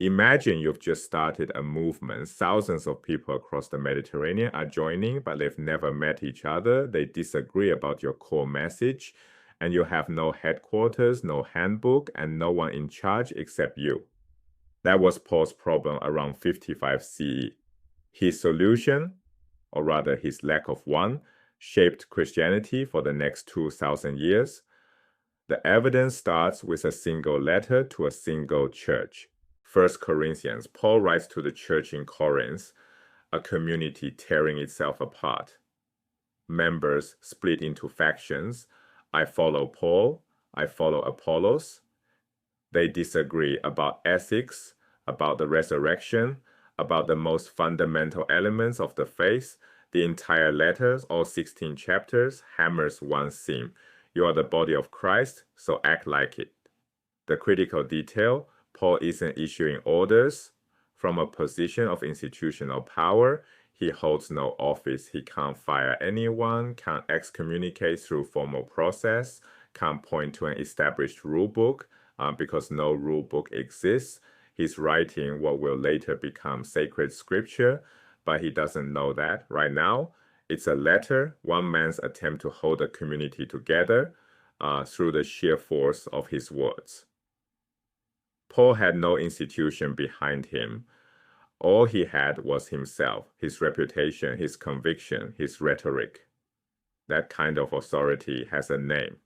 Imagine you've just started a movement. Thousands of people across the Mediterranean are joining, but they've never met each other. They disagree about your core message, and you have no headquarters, no handbook, and no one in charge except you. That was Paul's problem around 55 CE. His solution, or rather his lack of one, shaped Christianity for the next 2,000 years. The evidence starts with a single letter to a single church. 1 Corinthians, Paul writes to the church in Corinth, a community tearing itself apart. Members split into factions. I follow Paul, I follow Apollos. They disagree about ethics, about the resurrection, about the most fundamental elements of the faith. The entire letter, all 16 chapters, hammers one theme. You are the body of Christ, so act like it. The critical detail, Paul isn't issuing orders from a position of institutional power. He holds no office. He can't fire anyone, can't excommunicate through formal process, can't point to an established rulebook because no rulebook exists. He's writing what will later become sacred scripture, but he doesn't know that right now. It's a letter, one man's attempt to hold a community together through the sheer force of his words. Paul had no institution behind him. All he had was himself, his reputation, his conviction, his rhetoric. That kind of authority has a name.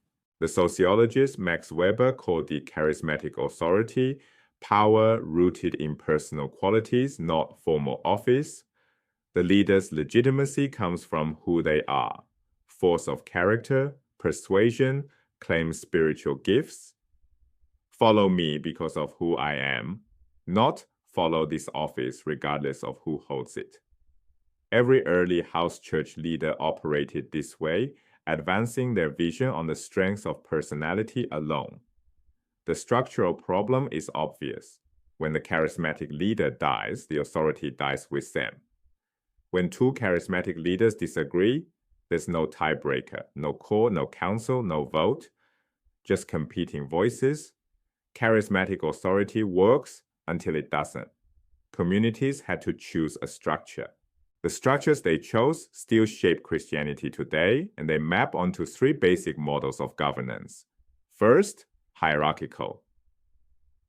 The sociologist Max Weber called it charismatic authority, power rooted in personal qualities, not formal office. The leader's legitimacy comes from who they are. Force of character, persuasion, claims spiritual gifts. Follow me because of who I am, not follow this office regardless of who holds it. Every early house church leader operated this way, advancing their vision on the strength of personality alone. The structural problem is obvious. When the charismatic leader dies, the authority dies with them. When two charismatic leaders disagree, there's no tiebreaker, no call, no council, no vote, just competing voices. Charismatic authority works until it doesn't. Communities had to choose a structure. The structures they chose still shape Christianity today, and they map onto three basic models of governance. First, hierarchical.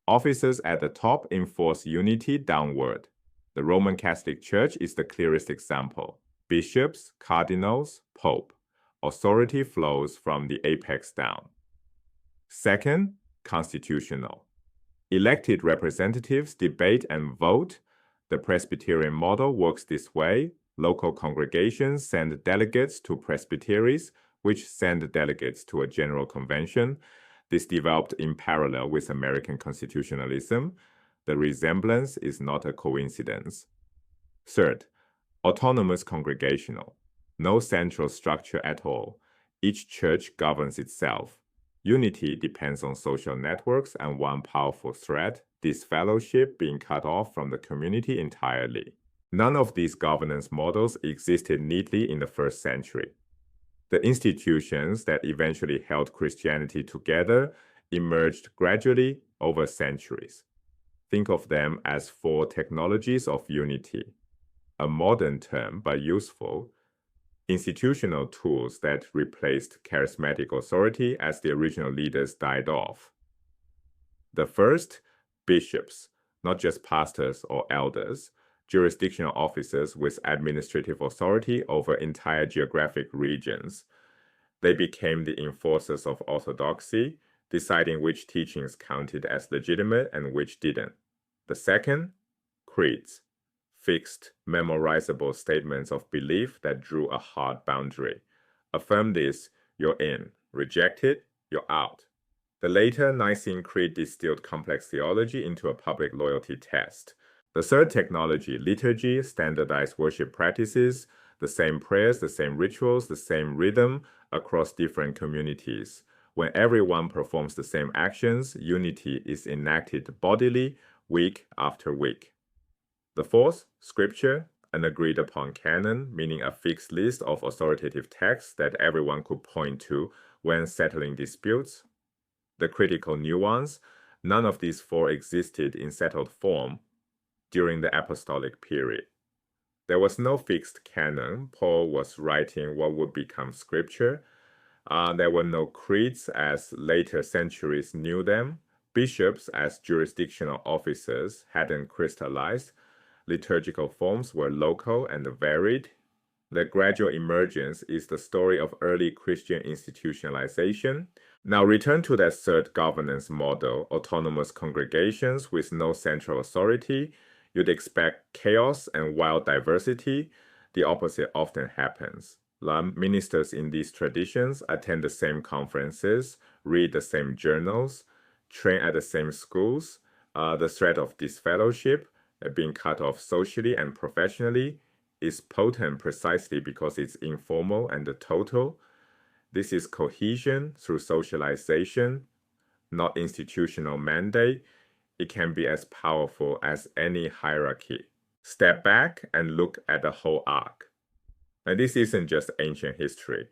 Officers at the top enforce unity downward. The Roman Catholic Church is the clearest example. Bishops, cardinals, pope. Authority flows from the apex down. Second, constitutional. Elected representatives debate and vote. The Presbyterian model works this way. Local congregations send delegates to presbyteries, which send delegates to a general convention. This developed in parallel with American constitutionalism. The resemblance is not a coincidence. Third, autonomous congregational. No central structure at all. Each church governs itself. Unity depends on social networks and one powerful thread, disfellowship being cut off from the community entirely. None of these governance models existed neatly in the first century. The institutions that eventually held Christianity together emerged gradually over centuries. Think of them as four technologies of unity, a modern term but useful. Institutional tools that replaced charismatic authority as the original leaders died off. The first, bishops, not just pastors or elders, jurisdictional officers with administrative authority over entire geographic regions. They became the enforcers of orthodoxy, deciding which teachings counted as legitimate and which didn't. The second, creeds. Fixed, memorizable statements of belief that drew a hard boundary. Affirm this, you're in. Reject it, you're out. The later Nicene Creed distilled complex theology into a public loyalty test. The third technology, liturgy, standardized worship practices, the same prayers, the same rituals, the same rhythm across different communities. When everyone performs the same actions, unity is enacted bodily, week after week. The fourth, scripture, an agreed upon canon, meaning a fixed list of authoritative texts that everyone could point to when settling disputes. The critical nuance, None of these four existed in settled form during the apostolic period. There was no fixed canon. Paul was writing what would become scripture. There were no creeds as later centuries knew them. Bishops as jurisdictional officers hadn't crystallized. Liturgical forms were local and varied. The gradual emergence is the story of early Christian institutionalization. Now return to that third governance model, autonomous congregations with no central authority. You'd expect chaos and wild diversity. The opposite often happens. Ministers in these traditions attend the same conferences, read the same journals, train at the same schools. The threat of disfellowship, being cut off socially and professionally, is potent precisely because it's informal and total. This is cohesion through socialization, not institutional mandate. It can be as powerful as any hierarchy. Step back and look at the whole arc. And this isn't just ancient history.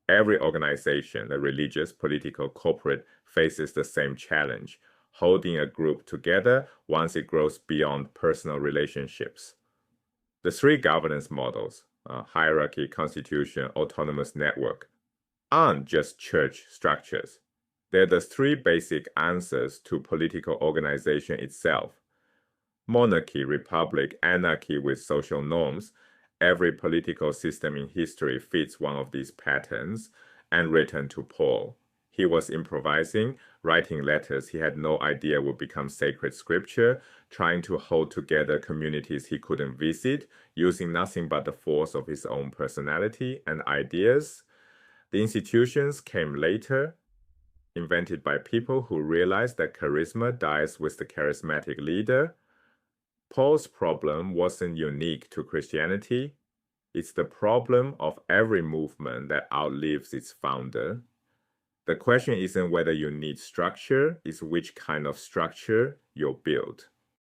Every organization, the religious, political, corporate, faces the same challenge, holding a group together once it grows beyond personal relationships. The three governance models, hierarchy, constitution, autonomous network, aren't just church structures. They're the three basic answers to political organization itself. Monarchy, republic, anarchy with social norms. Every political system in history fits one of these patterns, and written to Paul. He was improvising, writing letters he had no idea would become sacred scripture, trying to hold together communities he couldn't visit, using nothing but the force of his own personality and ideas. The institutions came later, invented by people who realized that charisma dies with the charismatic leader. Paul's problem wasn't unique to Christianity. It's the problem of every movement that outlives its founder. The question isn't whether you need structure, it's which kind of structure you'll build.